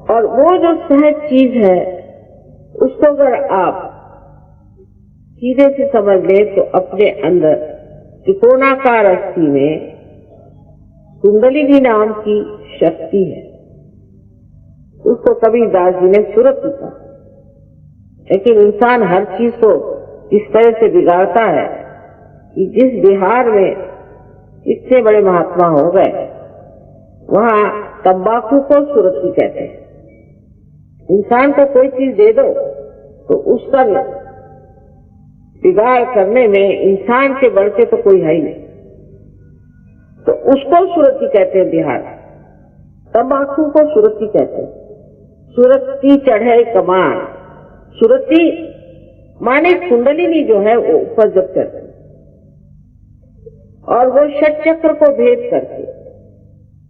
और वो जो सहज चीज है उसको अगर आप सीधे से समझ ले तो अपने अंदर त्रिकोणाकार अस्थि में कुंडलिनी नाम की शक्ति है। उसको कबीरदास जी ने सूरत कहा। लेकिन इंसान हर चीज को इस तरह से बिगाड़ता है कि जिस बिहार में इतने बड़े महात्मा हो गए वहां तंबाकू को सुरती कहते हैं। इंसान को कोई चीज दे दो तो उसका बिगाड़ करने में इंसान के बढ़ के तो कोई है ही नहीं, तो उसको सुरती कहते हैं बिहार। तंबाकू को सुरती कहते हैं। सुरती चढ़े कमान, सुरती माने कुंडलिनी जो है वो ऊपर जब करती और वो षट चक्र को भेद करके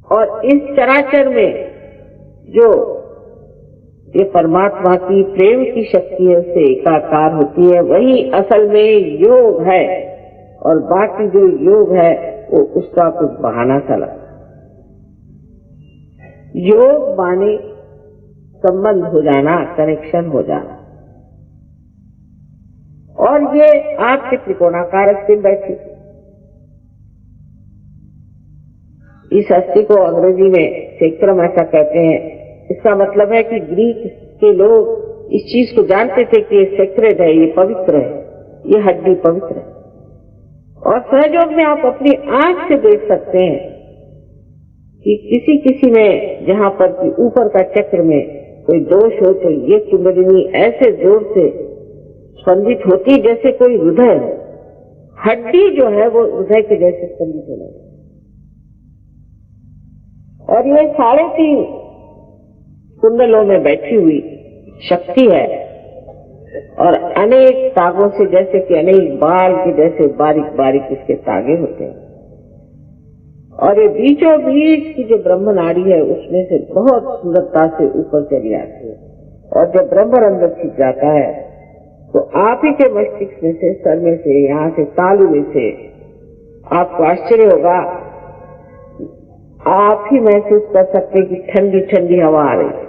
और इस चराचर में जो ये परमात्मा की प्रेम की शक्ति है उससे एकाकार होती है, वही असल में योग है। और बाकी जो योग है वो उसका कुछ बहाना सा लगता है। योग माने संबंध हो जाना, कनेक्शन हो जाना। और ये आपके त्रिकोणाकार अस्थि बैठी, इस अस्थि को अंग्रेजी में सेक्रम ऐसा कहते हैं। इसका मतलब है कि ग्रीक के लोग इस चीज को जानते थे कि ये सेक्रेड है, ये पवित्र है, ये हड्डी पवित्र है। और सहयोग में आप अपनी आंख से देख सकते हैं कि किसी किसी में जहां पर कि ऊपर का चक्र में कोई दोष हो तो ये कुंडलिनी ऐसे जोर से स्पंदित होती जैसे कोई हृदय, हड्डी जो है वो हृदय के जैसे स्पंदित होने। और ये 3.5 कुंडलों में बैठी हुई शक्ति है और अनेक तागों से, जैसे कि अनेक बाल के जैसे बारीक बारीक इसके तागे होते हैं। और ये बीचों बीच की जो ब्रह्म नाड़ी है उसमें से बहुत सुंदरता से ऊपर चली आती है। और जब ब्रह्म अंदर छिप जाता है तो आप ही के मस्तिष्क में से, सर में से, यहाँ से तालू में से आपको आश्चर्य होगा, आप ही महसूस कर सकते कि ठंडी ठंडी हवा आ रही है,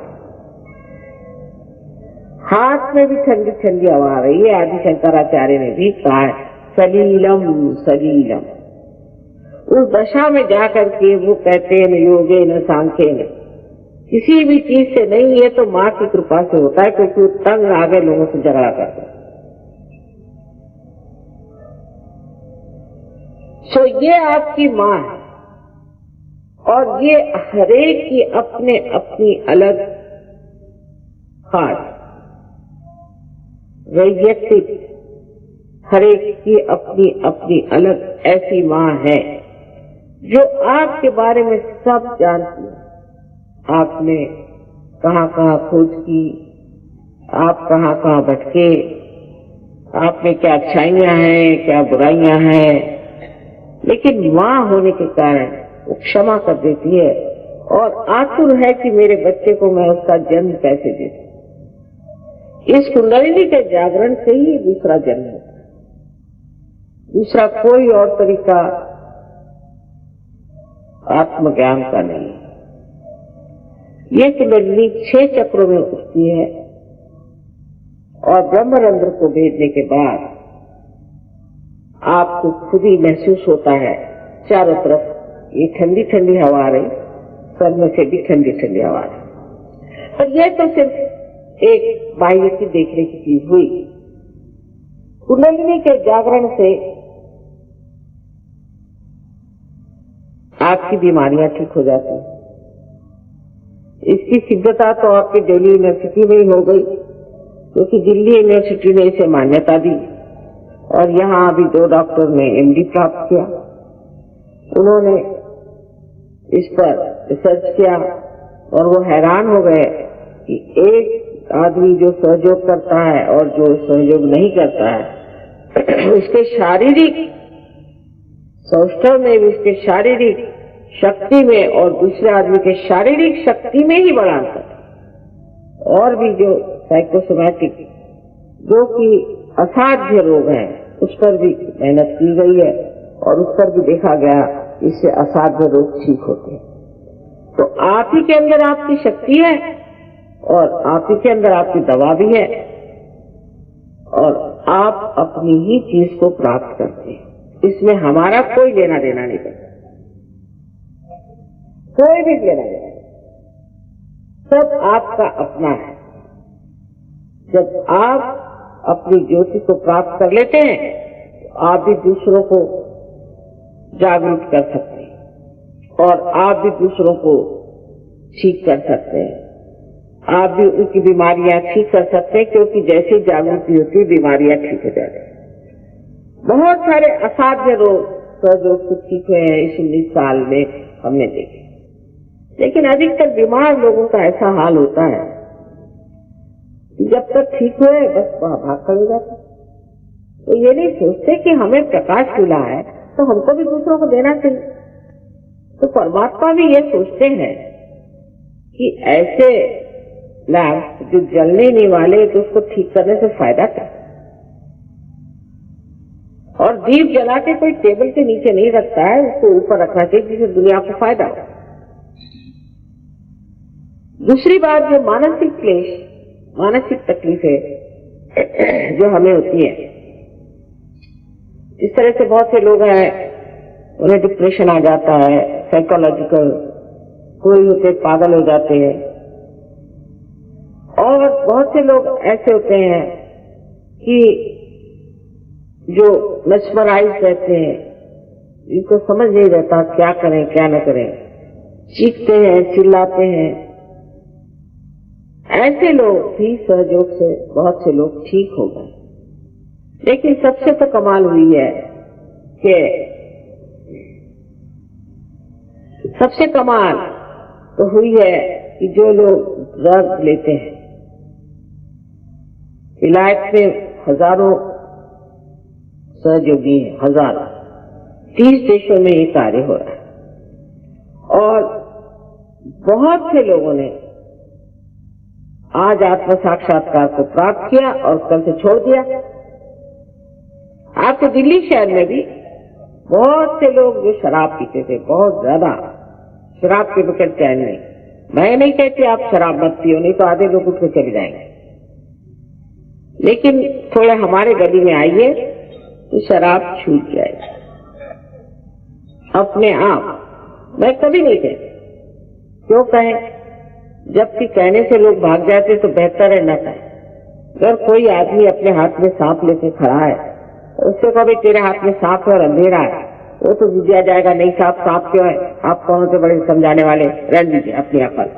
हाथ में भी ठंडी ठंडी हवा आ रही है। आदि शंकराचार्य ने भी कहा है सलीलम सलीलम। उस दशा में जाकर के वो कहते हैं न योगे न सांख्य न, किसी भी चीज से नहीं, ये तो माँ की कृपा से होता है, क्योंकि वो तंग आ गए लोगों से झगड़ा करता है। तो ये आपकी माँ है और ये हरेक की अपने अपनी अलग हाथ वैयक्तिक, हरेक की अपनी अपनी अलग ऐसी माँ है जो आपके बारे में सब जानती है। आपने कहाँ कहाँ खोज की, आप कहाँ कहाँ भटके, आप में क्या अच्छाइयां हैं, क्या बुराइयां हैं, लेकिन माँ होने के कारण वो क्षमा कर देती है और आतुर है कि मेरे बच्चे को मैं उसका जन्म कैसे दे दूं। इस कुंडलिनी के जागरण से ही दूसरा जन्म होता है, दूसरा कोई और तरीका आत्मज्ञान का नहीं। ये कुंडलिनी 6 चक्रों में उठती है और ब्रह्मरंध्र को भेदने के बाद आपको खुद ही महसूस होता है चारों तरफ ये ठंडी ठंडी हवा आ रही, सर में से भी ठंडी ठंडी हवा आ रही। और ये तो सिर्फ एक बाह्य की देखने की चीज हुई। कुंडलिनी के जागरण से आपकी बीमारियां ठीक हो जाती हैं। इसकी सिद्धता तो आपकी दिल्ली यूनिवर्सिटी में ही हो गई, क्योंकि दिल्ली यूनिवर्सिटी ने इसे मान्यता दी और यहाँ अभी 2 डॉक्टर ने MD प्राप्त किया। उन्होंने इस पर रिसर्च किया और वो हैरान हो गए कि एक आदमी जो सहयोग करता है और जो सहयोग नहीं करता है उसके शारीरिक सौष्ठव में भी, उसके शारीरिक शक्ति में और दूसरे आदमी के शारीरिक शक्ति में ही बड़ा अंतर है। और भी जो साइकोसोमैटिक जो कि असाध्य रोग है उस पर भी मेहनत की गई है और उस पर भी देखा गया इससे असाध्य रोग ठीक होते हैं। तो आप ही के अंदर आपकी शक्ति है और आप ही के अंदर आपकी दवा भी है और आप अपनी ही चीज को प्राप्त करते हैं। इसमें हमारा कोई लेना देना नहीं करता, कोई भी लेना देना नहीं, सब आपका अपना है। जब आप अपनी ज्योति को प्राप्त कर लेते हैं तो आप भी दूसरों को जागरूक कर सकते हैं और आप भी दूसरों को ठीक कर सकते हैं, आप भी उनकी बीमारियां ठीक कर सकते हैं, क्योंकि जैसे जागृति होती है बीमारियां ठीक हो जाती हैं। बहुत सारे असाध्य रोग सहयोग से ठीक हुए हैं इस 19 साल में हमने देखे, लेकिन अधिकतर बीमार लोगों का ऐसा हाल होता है कि जब तक ठीक हुए बस भाग खड़े जाते, तो ये नहीं सोचते कि हमें प्रकाश मिला है तो हमको भी दूसरों को देना चाहिए। तो परमात्मा भी ये सोचते हैं कि ऐसे लैंप जो जलने नहीं वाले तो उसको ठीक करने से फायदा क्या, और दीप जला के कोई टेबल के नीचे नहीं रखता है, उसको ऊपर रखना चाहिए जिससे दुनिया को फायदा हो। दूसरी बात, जो मानसिक क्लेश, मानसिक तकलीफें जो हमें होती है, इस तरह से बहुत से लोग हैं उन्हें डिप्रेशन आ जाता है, साइकोलॉजिकल, कोई होते पागल हो जाते हैं, और बहुत से लोग ऐसे होते हैं कि जो मेस्मराइज रहते हैं, इनको समझ नहीं रहता क्या करें क्या न करें, चीखते हैं, चिल्लाते हैं। ऐसे लोग भी सहयोग से बहुत से लोग ठीक हो गए। लेकिन सबसे तो कमाल हुई है कि सबसे कमाल तो हुई है कि जो लोग ड्रग लेते हैं, इलाज में हजारों सहयोगी हैं, हजारों, 30 देशों में ये कार्य हो रहा है और बहुत से लोगों ने आज आत्म साक्षात्कार को प्राप्त किया और कल से छोड़ दिया। आपके दिल्ली शहर में भी बहुत से लोग जो शराब पीते थे, बहुत ज्यादा शराब के बगैर चैन नहीं। मैं नहीं कहती आप शराब मत पियो, नहीं तो आधे लोग उठ के चले जाएंगे, लेकिन थोड़े हमारे गली में आइए तो शराब छूट जाएगी अपने आप। मैं कभी नहीं कहती, क्यों कहें, जबकि कहने से लोग भाग जाते तो बेहतर है न कहें। अगर कोई आदमी अपने हाथ में सांप लेके खड़ा है, उससे कभी तेरे हाथ में सांप है और अंधेरा है, वो तो बुझा जाएगा, नहीं सांप सांप क्यों है, आप कौन होते बड़े समझाने वाले, रहने दीजिए अपनी अकल।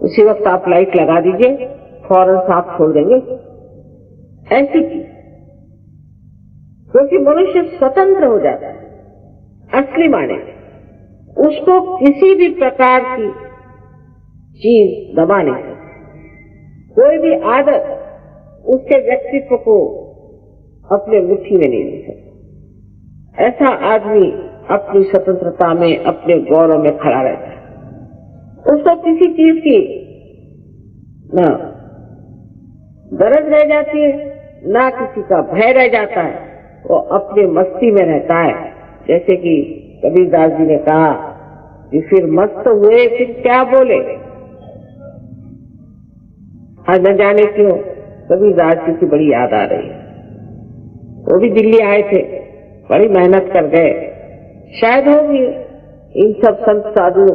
उसी वक्त आप लाइट लगा दीजिए, फौरन सांप छोड़ देंगे। ऐसी चीज, क्योंकि मनुष्य स्वतंत्र हो जाता है असली माने, उसको किसी भी प्रकार की चीज दबा नहीं सकती, कोई भी आदत उसके व्यक्तित्व को अपने मुट्ठी में नहीं ले सकती। ऐसा आदमी अपनी स्वतंत्रता में, अपने गौरव में खड़ा रहता है। उसको किसी चीज की न गरज रह जाती है, ना किसी का भय रह जाता है, वो अपने मस्ती में रहता है। जैसे कि कबीरदास जी ने कहा कि फिर मस्त हुए फिर क्या बोले। आज न जाने क्यों कबीरदास जी की बड़ी याद आ रही है। वो भी दिल्ली आए थे, बड़ी मेहनत कर गए, शायद होगी इन सब संत साधु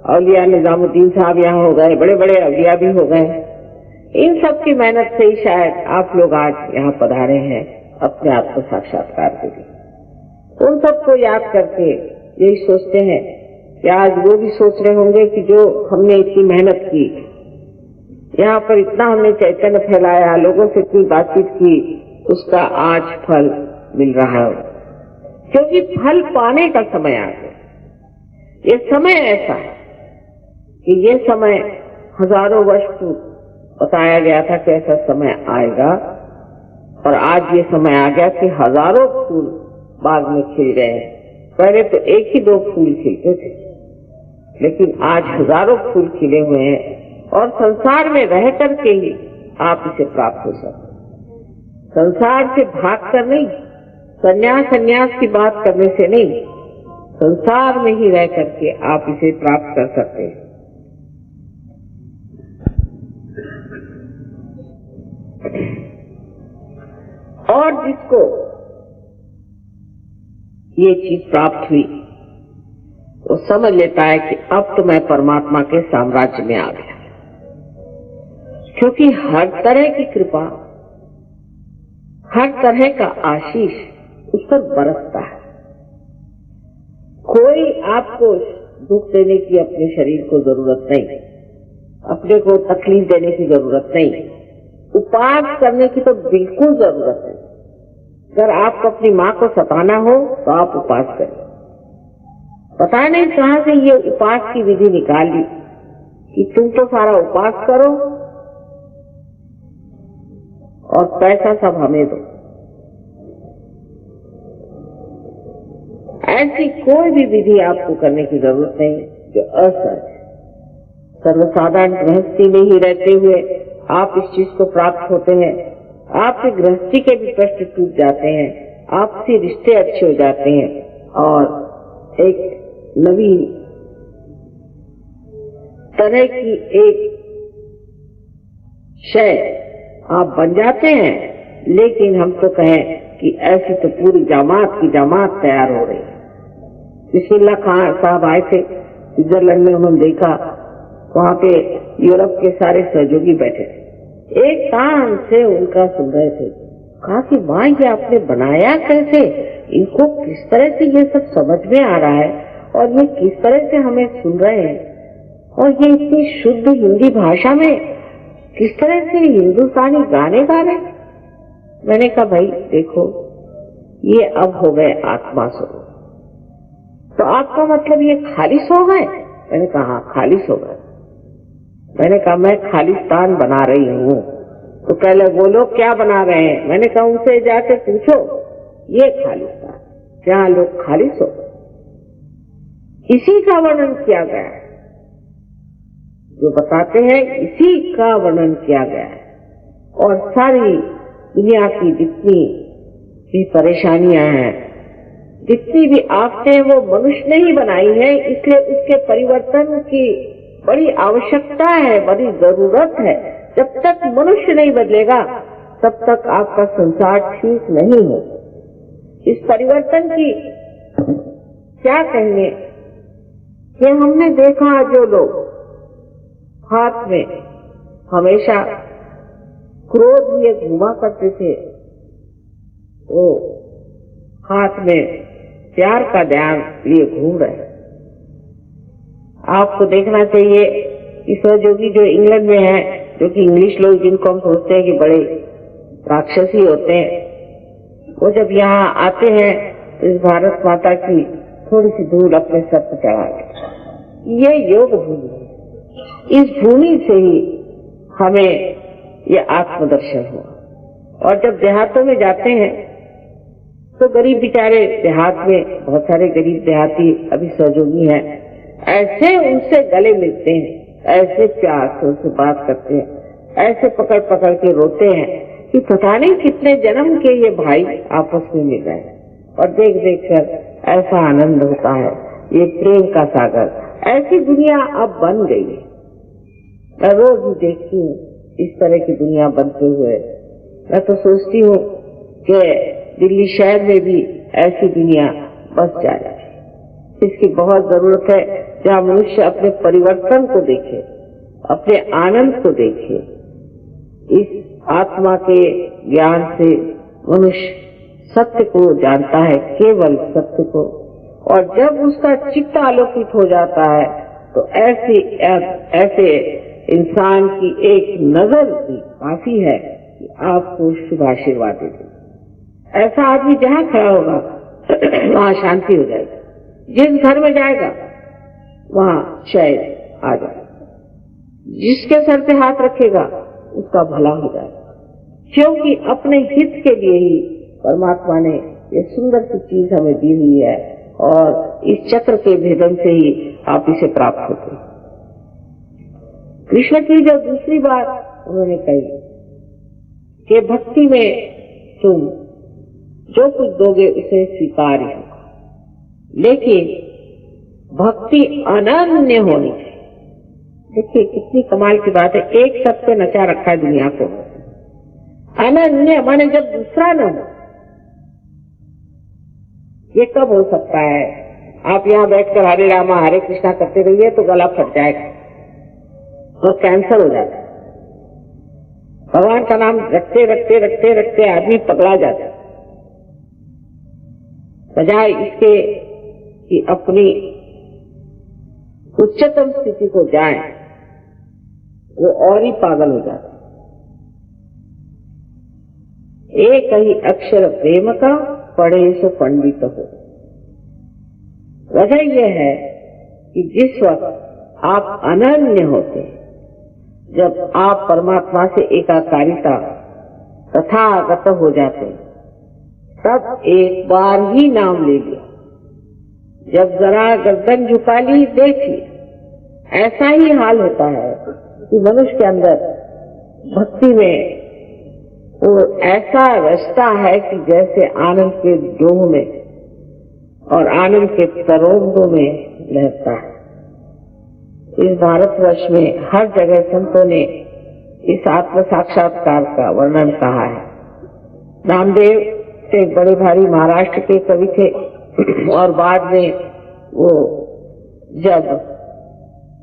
औलिया, निजामुद्दीन साहब यहाँ हो गए, बड़े बड़े औलिया भी हो गए। इन सब की मेहनत से ही शायद आप लोग आज यहाँ पधारे हैं अपने आप को साक्षात्कार के लिए। उन सबको याद करके यही सोचते हैं कि आज वो भी सोच रहे होंगे कि जो हमने इतनी मेहनत की, यहाँ पर इतना हमने चैतन्य फैलाया, लोगों से इतनी बातचीत की, उसका आज फल मिल रहा है। क्योंकि फल पाने का समय आ गया। ये समय ऐसा है कि ये समय हजारों वर्ष पूर्व बताया गया था कि ऐसा समय आएगा, और आज ये समय आ गया कि हजारों फूल बाग में खिल रहे हैं। पहले तो एक ही दो फूल खिलते थे, लेकिन आज हजारों फूल खिले हुए हैं, और संसार में रह करके ही आप इसे प्राप्त हो सकते। संसार से भाग कर नहीं, संन्यास की बात करने से नहीं, संसार में ही रह करके आप इसे प्राप्त कर सकते हैं। और जिसको ये चीज प्राप्त हुई वो समझ लेता है कि अब तो मैं परमात्मा के साम्राज्य में आ गया, क्योंकि हर तरह की कृपा, हर तरह का आशीष उस पर बरसता है। कोई आपको दुख देने की अपने शरीर को जरूरत नहीं, अपने को तकलीफ देने की जरूरत नहीं, उपास करने की तो बिल्कुल जरूरत नहीं। अगर आपको अपनी माँ को सताना हो तो आप उपास करें। पता नहीं कहां से ये उपास की विधि निकाली कि तुम तो सारा उपास करो और पैसा सब हमें दो। ऐसी कोई भी विधि आपको करने की जरूरत नहीं जो असहज। सर्वसाधारण गृहस्थी में ही रहते हुए आप इस चीज को प्राप्त होते हैं। आपके गृहस्थी के भी प्रश्न टूट जाते हैं, आपसे रिश्ते अच्छे हो जाते हैं और एक नवीन तरह की एक शय आप बन जाते हैं। लेकिन हम तो कहें कि ऐसी तो पूरी जमात की जमात तैयार हो रही है। बिस्मिल्लाह खान साहब आए थे स्विट्जरलैंड में, उन्होंने देखा वहां पे यूरोप के सारे सहयोगी बैठे थे, एक कान से उनका सुन रहे थे। कहा कि माँ ये आपने बनाया कैसे, इनको किस तरह से ये सब समझ में आ रहा है और ये किस तरह से हमें सुन रहे हैं, और ये इतनी शुद्ध हिंदी भाषा में किस तरह से हिंदुस्तानी गाने गा रहे हैं। मैंने कहा भाई देखो, ये अब हो गए आत्मा स्वरूप। तो आपका मतलब ये खालिस हो गए? मैंने कहा हाँ खालिस हो गए। मैंने कहा मैं खालिस्तान बना रही हूँ। तो कह लगे वो लोग क्या बना रहे हैं? मैंने कहा उनसे जाके पूछो ये खालिस्तान, क्या लोग खालिस हो? इसी का वर्णन किया गया है, जो बताते हैं इसी का वर्णन किया गया है। और सारी दुनिया की जितनी भी परेशानियां हैं, जितनी भी आफतें हैं, वो मनुष्य ने ही बनाई है। इसलिए उसके परिवर्तन की बड़ी आवश्यकता है, बड़ी जरूरत है। जब तक मनुष्य नहीं बदलेगा तब तक आपका संसार ठीक नहीं हो। इस परिवर्तन की क्या कहेंगे कि हमने देखा जो लोग हाथ में हमेशा क्रोध लिए घुमा करते थे, वो हाथ में प्यार का ध्यान लिए घूम रहे। आपको देखना चाहिए कि सहयोगी जो इंग्लैंड में है, जो कि इंग्लिश लोग जिनको हम सोचते हैं कि बड़े राक्षसी होते हैं, वो जब यहाँ आते हैं तो इस भारत माता की थोड़ी सी धूल अपने सर पर चढ़ाते। ये योग भूमि है, इस भूमि से ही हमें ये आत्मदर्शन हुआ। और जब देहातों में जाते हैं तो गरीब बेचारे देहात में, बहुत सारे गरीब देहाती अभी सहयोगी हैं, ऐसे उनसे गले मिलते हैं, ऐसे प्यार से उनसे बात करते हैं, ऐसे पकड़ पकड़ के रोते हैं कि पता नहीं कितने जन्म के ये भाई आपस में मिल रहे हैं। और देख देख कर ऐसा आनंद होता है, ये प्रेम का सागर। ऐसी दुनिया अब बन गई है। मैं रोज ही देखती हूँ इस तरह की दुनिया बनते हुए। मैं तो सोचती हूँ कि दिल्ली शहर में भी ऐसी दुनिया बस जाए। इसकी बहुत जरूरत है, जहाँ मनुष्य अपने परिवर्तन को देखे, अपने आनंद को देखे। इस आत्मा के ज्ञान से मनुष्य सत्य को जानता है, केवल सत्य को। और जब उसका चित्त आलोकित हो जाता है तो ऐसे इंसान की एक नजर भी काफी है कि आपको शुभ आशीर्वाद दे दे। ऐसा आदमी जहाँ खड़ा होगा वहाँ शांति हो जाएगी। जिस घर में जाएगा वहाँ शायद आ जाएगा। जिसके सर पे हाथ रखेगा उसका भला हो जाएगा, क्योंकि अपने हित के लिए ही परमात्मा ने ये सुंदर सी चीज हमें दी हुई है। और इस चक्र के भेदन से ही आप इसे प्राप्त होते हैं। कृष्ण की जो दूसरी बात उन्होंने कही कि भक्ति में तुम जो कुछ दोगे उसे स्वीकार ही होगा, लेकिन भक्ति अनन्य होनी चाहिए। देखिए कितनी कमाल की बात है, एक शब्द पे नचा रखा है दुनिया को। अनन्य माने जब दूसरा न हो, ये कब हो सकता है? आप यहाँ बैठकर हरे रामा हरे कृष्णा करते रहिए तो गला फट जाएगा, तो कैंसर हो जाता है। भगवान का नाम रखते रखते रखते रखते आदमी पगला जाता है। बजाय इसके कि अपनी उच्चतम स्थिति को जाए, वो और ही पागल हो जाता है। एक ही अक्षर प्रेम का पढ़े सो पंडित हो। वजह यह है कि जिस वक्त आप अनन्य होते, जब आप परमात्मा से एकाकारिता तथागत हो जाते, तब एक बार ही नाम ले लिया, जब जरा गर्दन झुका ली देखिए, ऐसा ही हाल होता है कि मनुष्य के अंदर भक्ति में वो ऐसा रचता है कि जैसे आनंद के डोह में और आनंद के तरंगों में लहरता है। इस भारतवर्ष में हर जगह संतों ने इस आत्म साक्षात्कार का वर्णन कहा है। नामदेव से बड़े भारी महाराष्ट्र के कवि थे और बाद में वो जब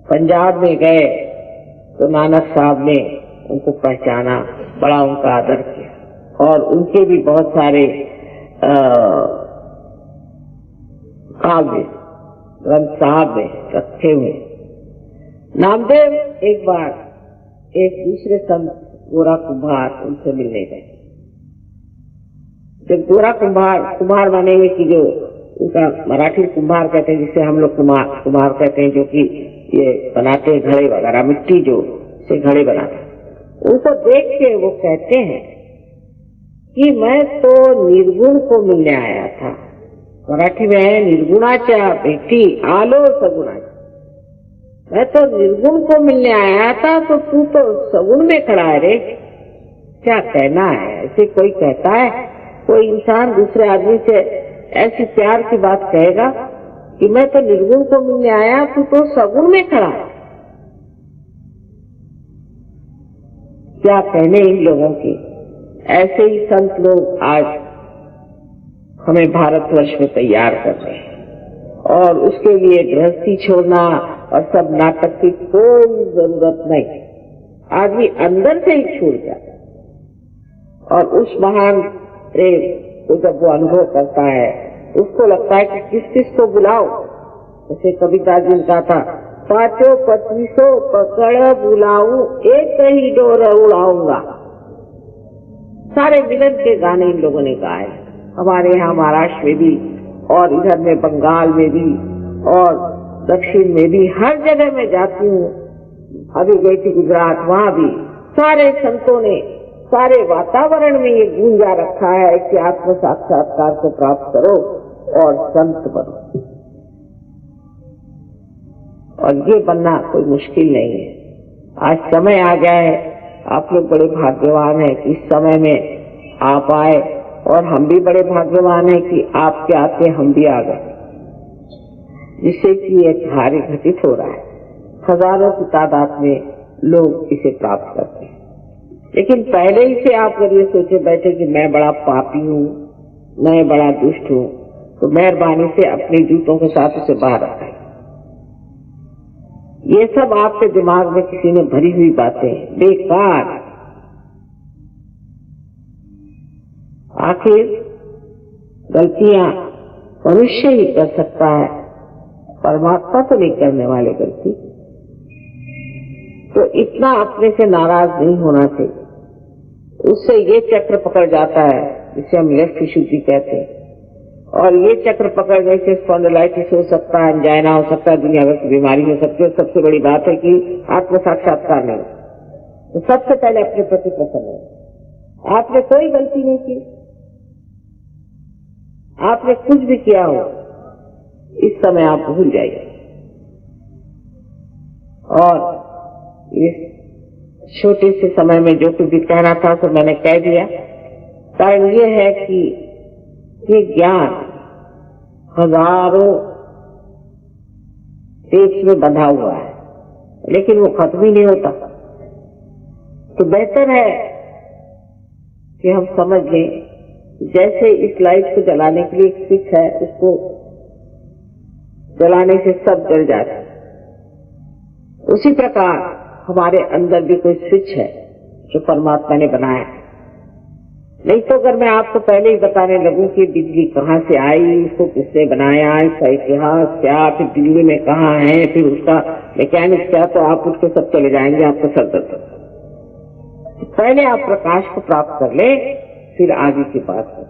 पंजाब में गए तो नानक साहब ने उनको पहचाना, बड़ा उनका आदर किया और उनके भी बहुत सारे काव्य ग्रंथ साहब में रखे हुए। नामदेव एक बार एक दूसरे संत गोरा कुम्हार उनसे मिलने गए। जब गोरा कुम्हार मानेंगे कि जो उनका मराठी कुम्हार कहते हैं, जिसे हम लोग कुम्हार कहते हैं, जो कि ये बनाते हैं घड़े वगैरह, मिट्टी जो से घड़े बनाते हैं, उनको देख के वो कहते हैं कि मैं तो निर्गुण को मिलने आया था। मराठी में है निर्गुणाच्या भेटी आलो सगुणाच्या। मैं तो निर्गुण को मिलने आया था, तो तू तो सगुण में खड़ा है रे। क्या कहना है? ऐसे कोई कहता है? कोई इंसान दूसरे आदमी से ऐसी प्यार की बात कहेगा कि मैं तो निर्गुण को मिलने आया, तू तो सगुण में खड़ा है? क्या कहने इन लोगों की। ऐसे ही संत लोग आज हमें भारतवर्ष में तैयार कर रहे हैं और उसके लिए गृहस्थी छोड़ना और सब नाटक की कोई जरूरत नहीं। आदमी अंदर से ही छूट जाता है और उस महान प्रेम को जब वो अनुभव करता है, उसको लगता है कि किस किस को बुलाओ। जैसे कविता जी का था, 5-25 पकड़ बुलाऊं, एक ही डोर उड़ाऊंगा। सारे मिलन के गाने इन लोगों ने गाए। हमारे यहाँ महाराष्ट्र में भी और इधर में बंगाल में भी और दक्षिण में भी, हर जगह मैं जाती हूँ। अभी गई थी गुजरात, वहाँ भी सारे संतों ने सारे वातावरण में ये गूंजा रखा है कि आत्म साक्षात्कार को प्राप्त करो और संत बनो। और ये बनना कोई मुश्किल नहीं है। आज समय आ गया है, आप लोग बड़े भाग्यवान हैं कि इस समय में आप आए और हम भी बड़े भाग्यवान हैं कि आपके आते हम भी आ गए, जिससे कि ये कार्य घटित हो रहा है। हजारों की तादाद में लोग इसे प्राप्त करते हैं। लेकिन पहले ही से आप अगर ये सोचे बैठे कि मैं बड़ा पापी हूँ, मैं बड़ा दुष्ट हूँ, तो मेहरबानी से अपने जूतों के साथ उसे बाहर रखें। ये सब आपके दिमाग में किसी ने भरी हुई बातें, बेकार। आखिर गलतियां मनुष्य ही कर सकता है, परमात्मा तो नहीं करने वाले गलती। तो इतना अपने से नाराज नहीं होना चाहिए। उससे ये चक्र पकड़ जाता है जिसे हम लेफ्ट विशुद्धि कहते हैं, और ये चक्र पकड़ने से स्पॉन्डिलाइटिस हो सकता है, एंजाइना हो सकता है, दुनिया भर की बीमारी हो सकती है। सबसे बड़ी बात है कि आत्म साक्षात्कार नहीं। तो सबसे पहले अपने प्रति प्रसन्न हो। आपने कोई गलती नहीं की, आपने कुछ भी किया हो, इस समय आप भूल जाइए। और इस छोटे से समय में जो कुछ भी कहना था तो मैंने कह दिया। कारण ये है कि ये ज्ञान हजारों पेज में बंधा हुआ है, लेकिन वो खत्म ही नहीं होता। तो बेहतर है कि हम समझ लें, जैसे इस लाइट को जलाने के लिए एक स्विच है, उसको जलाने से सब जल जाता है, उसी प्रकार हमारे अंदर भी कोई स्विच है जो परमात्मा ने बनाया। नहीं तो अगर मैं आपको पहले ही बताने लगूं कि बिजली कहाँ से आई, इसको किसने बनाया, इसका इतिहास क्या, फिर दिल्ली में कहाँ है, फिर उसका मैकेनिक्स क्या, तो आप उठ के सब चले जाएंगे, आपको सर दर्द। पहले आप प्रकाश को प्राप्त कर ले, फिर आगे की बात।